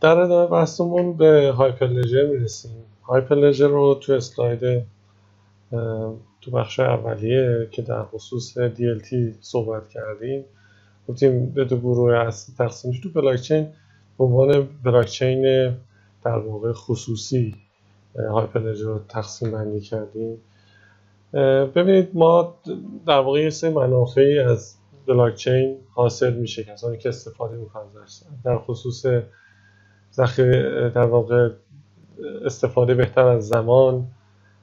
در ادامه بحثمون به هایپرلژر میرسیم. هایپرلژر رو تو اسلاید تو بخش اولیه که در خصوص DLT صحبت کردیم گفتیم به دو گروه اصلی تقسیم میشه. تو بلاکچین به عنوان بلاکچین در واقع خصوصی هایپرلژر رو تقسیم بندی کردیم. ببینید ما در واقع یه سری منافعی از بلاکچین حاصل میشه کسانی که استفاده میکنن در خصوص ذخیره، در واقع استفاده بهتر از زمان،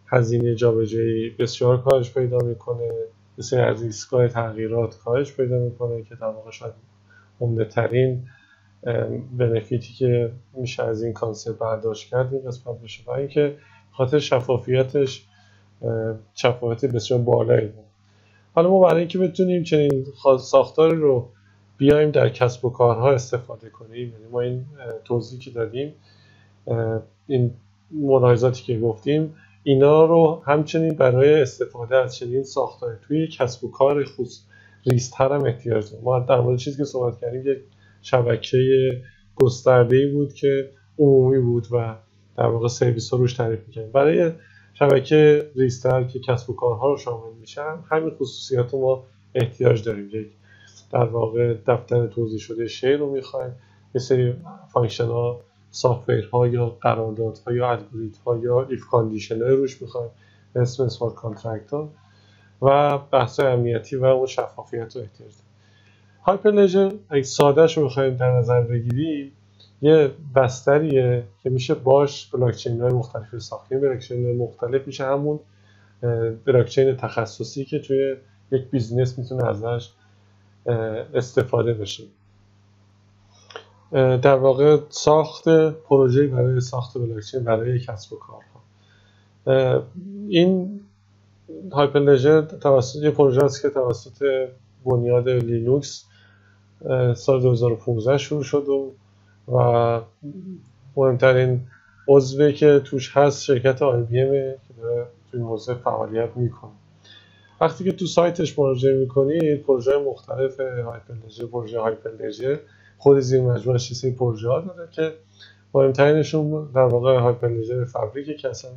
هزینه جابجایی بسیار کاهش پیدا میکنه، بسیار از ریسک‌های تغییرات کاهش پیدا میکنه که در واقع شاید عمده ترین بنفیتی که میشه از این کانسپت برداشت کرد این قسمت بشه و اینکه خاطر شفافیتش شفافیت بسیار بالایی بود. حالا ما برای اینکه بتونیم چنین ساختاری رو بیایم در کسب و کارها استفاده کنیم، یعنی ما این توضیحی که دادیم، این ملاحظاتی که گفتیم، اینا رو همچنین برای استفاده از چنین ساختاری توی کسب و کار ریزتر هم احتیاج داریم. ما در مورد چیزی که صحبت کردیم یک شبکه گسترده‌ای بود که عمومی بود و در واقع سرویس ها روش تعریف می‌کردیم. برای شبکه ریزتر که کسب و کارها رو شامل میشن همین خصوصیات رو ما احتیاج داریم. یک در واقع دفتر توزیع شده شیر رو می‌خوایم، یه سری فانکشن ها، سافت‌ورها یا قراردادها یا الگوریتم‌ها یا ایف کاندیشن‌های روش می‌خوایم به اسم اسمارت کانترکت ها و بحث امنیتی و اون شفافیت رو احتیاج داریم. هایپرلژر اگه سادهش رو بخوایم در نظر بگیریم یه بستریه که میشه باش بلاکچین‌های مختلف ساخت. بلاکچین مختلف میشه همون بلاکچین تخصصی که توی یک بیزنس میتونه ازش استفاده بشه. در واقع ساخت پروژه برای ساخت بلاکچین برای کسب و کارها. این هایپرلژر توسط یه پروژه است که توسط بنیاد لینوکس سال 2015 شروع شد و مهمترین عضوی که توش هست شرکت IBM که داره توی حوزه فعالیت میکنه. وقتی که تو سایتش مراجعه میکنید پروژه مختلف هایپرلژر، پروژه هایپرلژر خود زیر مجموعه‌اش سری پروژه ها داره که مهمترینشون در واقع هایپرلژر فابریکه که اصلا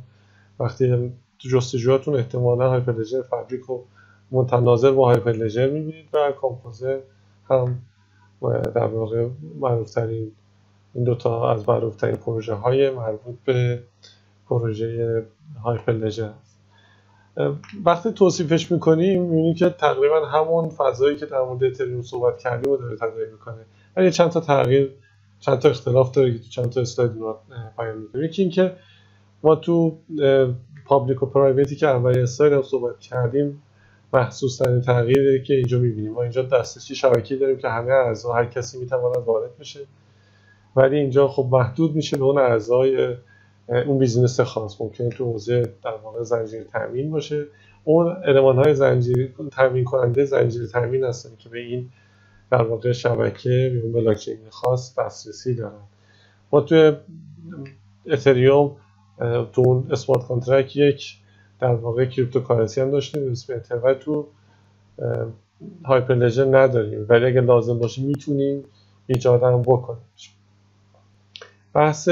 وقتی تو جستجوهاتون احتمالاً هایپرلژر فابریک رو متناظر با هایپرلژر میبینید و کامپوزر هم در واقع معروفترین این دوتا از معروفترین پروژه های مربوط به پروژه هایپرلژر هست. وقتی توصیفش میکنیم میبینیم که تقریبا همون فضایی که در مورد اتریوم صحبت کردیم رو داره تداعی میکنه، ولی چند تا تغییر، چند تا اختلاف داره که تو چند تا اسلاید رو بیان میکنیم. یکی این که ما تو پابلیک و پرایویتی که اولین اسلاید هم صحبت کردیم محسوس ترین تغییری که اینجا میبینیم، ما اینجا دسترسی شبکه‌ای داریم که همه اعضا هر کسی میتواند وارد بشه، ولی اینجا خب محدود میشه به اون اعضای اون بیزینس خاص. ممکنه تو حوزه در واقع زنجیره تامین باشه، اون المان‌های زنجیره تامین کننده زنجیره تامین هستن که به این در واقع شبکه به اون بلاکچین خاص دسترسی دارن. ما تو اتریوم تو اون اسمارت کانترکت یک در واقع کریپتوکارنسی هم داشتیم به اسم اتر و تو هایپرلژر نداریم، ولی اگه لازم باشه میتونیم ایجاد هم بکنیم. بحث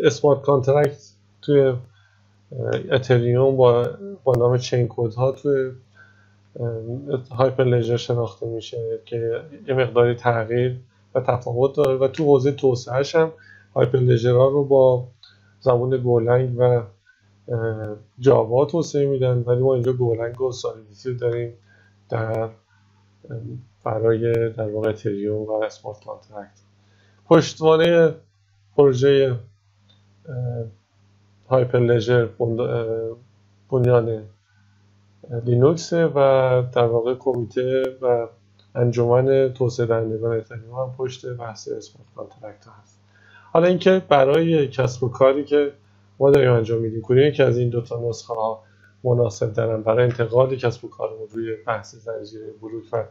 اسمارت کانترکت توی اتریوم با نام چین کد ها توی هایپرلژر شناخته میشه که یه مقداری تغییر و تفاوت داره و تو حوزه توسعه‌اش هم هایپرلژرها رو با زبان گولنگ و جاوا توسعه میدن، ولی ما اینجا گولنگ و سالیدیتی داریم برای در واقع اتریوم و اسمارت کانترکت. پشتوانه پروژه هایپرلژر بنیان لینوکس و در واقع کمیته و انجمن توسعه دهندگان اتریوم هم پشت بحث اسمارت کانترکت هست. حالا اینکه برای کسب و کاری که ما داریم انجام میدیم کدوم یکی از این دو تا نسخه ها مناسب دارن برای انتقال کسب و کارمون روی بحث زنجیره بلوک و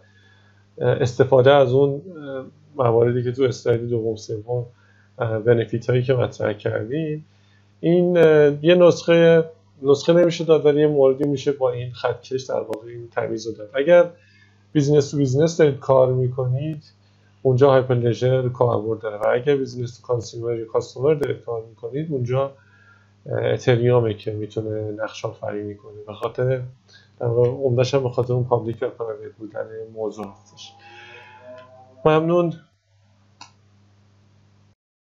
استفاده از اون مواردی که تو اسلاید دوم سوم بنفیت هایی که مطرح کردیم، این یه نسخه نمیشه داد، ولی یه موردی میشه با این خطکش در واقع این تمیز رو داد. اگر بیزنس تو بیزنس دارید کار میکنید اونجا هایپرلژر کاربرد داره و اگر بیزینس کانسیومر یا کاستومر دارید کار میکنید اونجا اتریومه که میتونه نقش آفرینی کنه. به خاطر عمدش هم به خاطر اون پابلیک و پرایوت بودن موضوع هستش. ممنون.